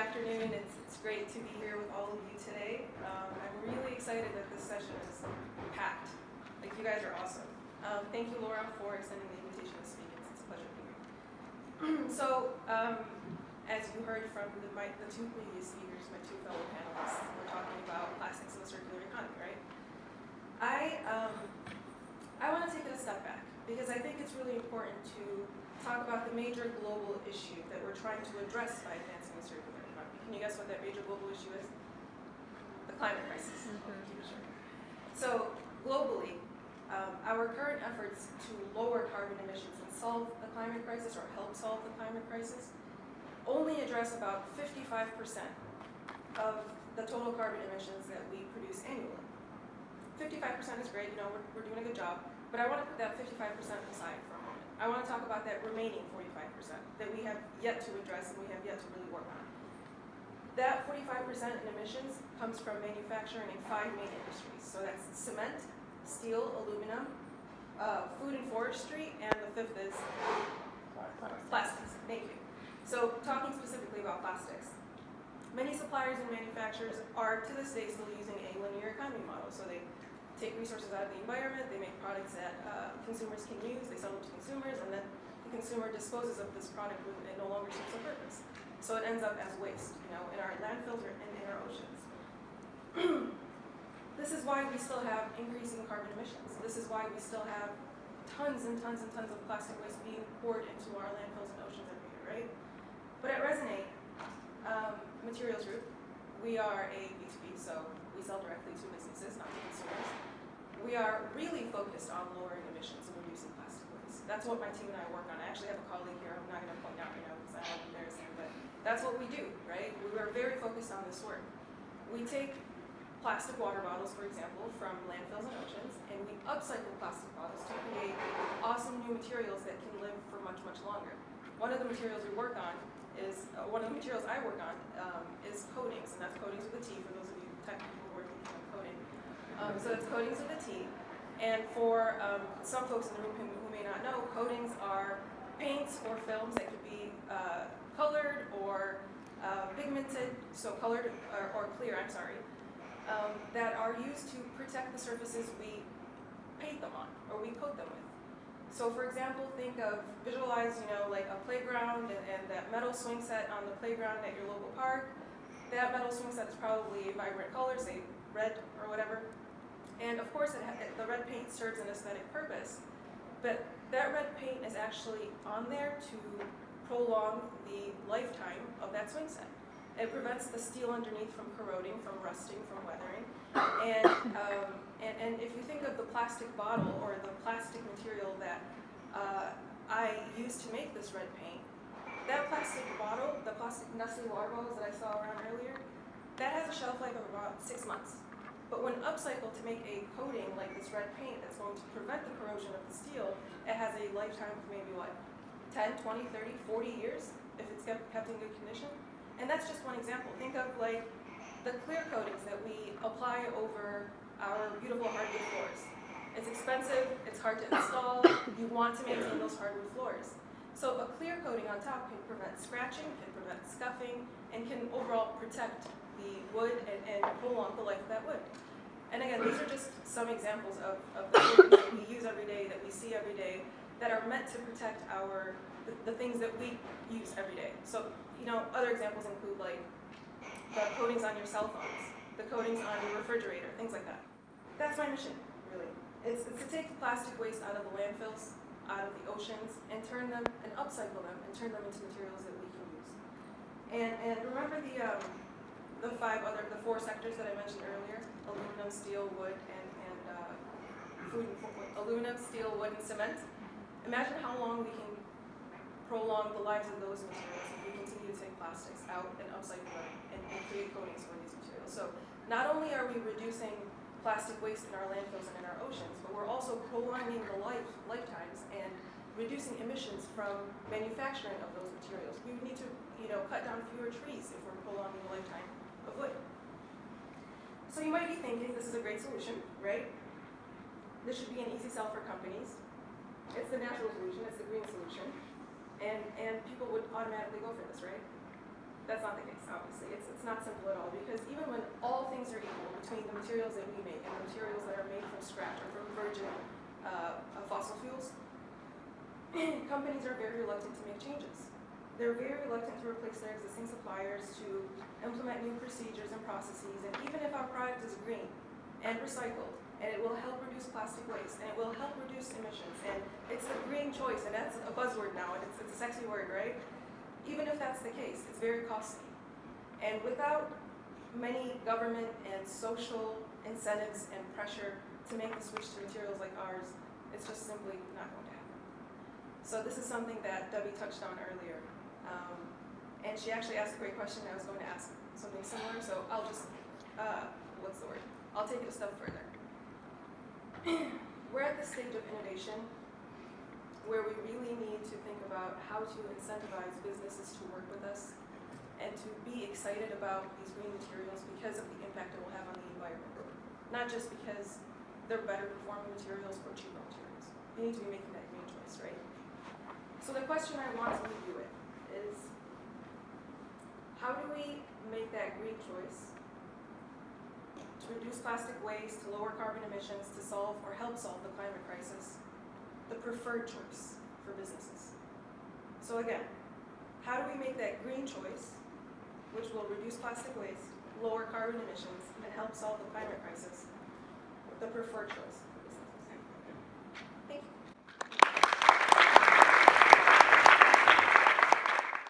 afternoon. It's great to be here with all of you today. I'm really excited that this session is packed. Like, you guys are awesome. Thank you, Laura, for extending the invitation to speak. It's a pleasure to be here. So, as you heard from the two previous speakers, my two fellow panelists, we're talking about plastics in the circular economy, right? I want to take it a step back because I think it's really important to talk about the major global issue that we're trying to address by advancing the circular economy. Can you guess what that major global issue is? The climate crisis. Keep it short. So globally, our current efforts to lower carbon emissions and solve the climate crisis, or help solve the climate crisis, only address about 55% of the total carbon emissions that we produce annually. 55% is great, we're doing a good job, but I want to put that 55% aside for a moment. I want to talk about that remaining 45% that we have yet to address and we have yet to really work on. That 45% in emissions comes from manufacturing in 5 main industries. So that's cement, steel, aluminum, food and forestry, and the fifth is plastics. Thank you. So talking specifically about plastics, many suppliers and manufacturers are to this day still using a linear economy model. So they take resources out of the environment, they make products that consumers can use, they sell them to consumers, and then the consumer disposes of this product when it no longer serves a purpose. So it ends up as waste, in our landfills or in our oceans. This is why we still have increasing carbon emissions. This is why we still have tons and tons and tons of plastic waste being poured into our landfills and oceans every year, right? But at Resinate Materials Group, we are a B2B, so we sell directly to businesses, not to consumers. We are really focused on lowering emissions and reducing plastic waste. That's what my team and I work on. I actually have a colleague here I'm not going to point out right now because I don't embarrass him, but that's what we do, right? We are very focused on this work. We take plastic water bottles, for example, from landfills and oceans, and we upcycle plastic bottles to create awesome new materials that can live for much, much longer. One of the materials I work on is coatings, and that's coatings with a T for those of you technical who are thinking of coding. So that's coatings with a T. And for some folks in the room who may not know, coatings are paints or films that could be colored or pigmented, so colored or clear, that are used to protect the surfaces we paint them on or we coat them with. So for example, visualize, like a playground and that metal swing set on the playground at your local park. That metal swing set is probably vibrant colors, say red or whatever. And of course, the red paint serves an aesthetic purpose, but that red paint is actually on there to prolong the lifetime of that swing set. It prevents the steel underneath from corroding, from rusting, from weathering. And if you think of the plastic bottle or the plastic material that I used to make this red paint, that plastic bottle, the plastic Nestle water bottles that I saw around earlier, that has a shelf life of about 6 months. But when upcycled to make a coating like this red paint that's going to prevent the corrosion of the steel, it has a lifetime of maybe 10, 20, 30, 40 years if it's kept in good condition. And that's just one example. Think of the clear coatings that we apply over our beautiful hardwood floors. It's expensive, it's hard to install, you want to maintain those hardwood floors. So a clear coating on top can prevent scratching, can prevent scuffing, and can overall protect the wood and prolong the life of that wood. And again, these are just some examples of the things that we use every day, that we see every day, that are meant to protect the things that we use every day. So, other examples include the coatings on your cell phones, the coatings on your refrigerator, things like that. That's my mission, really. It's to take the plastic waste out of the landfills, out of the oceans, and turn them and upcycle them and turn them into materials that we can use. And remember the 4 sectors that I mentioned earlier: aluminum, steel, wood, and aluminum, steel, wood, and cement. Imagine how long we can prolong the lives of those materials if we continue to take plastics out and upcycle them and create coatings for these materials. So not only are we reducing plastic waste in our landfills and in our oceans, but we're also prolonging the lifetimes and reducing emissions from manufacturing of those materials. We need to, cut down fewer trees if we're prolonging the lifetime of wood. So you might be thinking this is a great solution, right? This should be an easy sell for companies. It's the natural solution, it's the green solution, and people would automatically go for this, right? That's not the case, obviously. It's not simple at all, because even when all things are equal between the materials that we make and the materials that are made from scratch or from virgin fossil fuels, companies are very reluctant to make changes. They're very reluctant to replace their existing suppliers, to implement new procedures and processes, and even if our product is green and recycled, and it will help reduce plastic waste, and it will help reduce emissions, and it's the green choice, and that's a buzzword now, and it's a sexy word, right? Even if that's the case, it's very costly. And without many government and social incentives and pressure to make the switch to materials like ours, it's just simply not going to happen. So this is something that Debbie touched on earlier. And she actually asked a great question. I was going to ask something similar, so I'll just, I'll take it a step further. We're at the stage of innovation where we really need to think about how to incentivize businesses to work with us and to be excited about these green materials because of the impact it will have on the environment. Not just because they're better performing materials or cheaper materials. You need to be making that green choice, right? So the question I want to leave you with is, how do we make that green choice to reduce plastic waste, to lower carbon emissions, to solve or help solve the climate crisis, the preferred choice for businesses? So again, how do we make that green choice, which will reduce plastic waste, lower carbon emissions, and help solve the climate crisis, the preferred choice?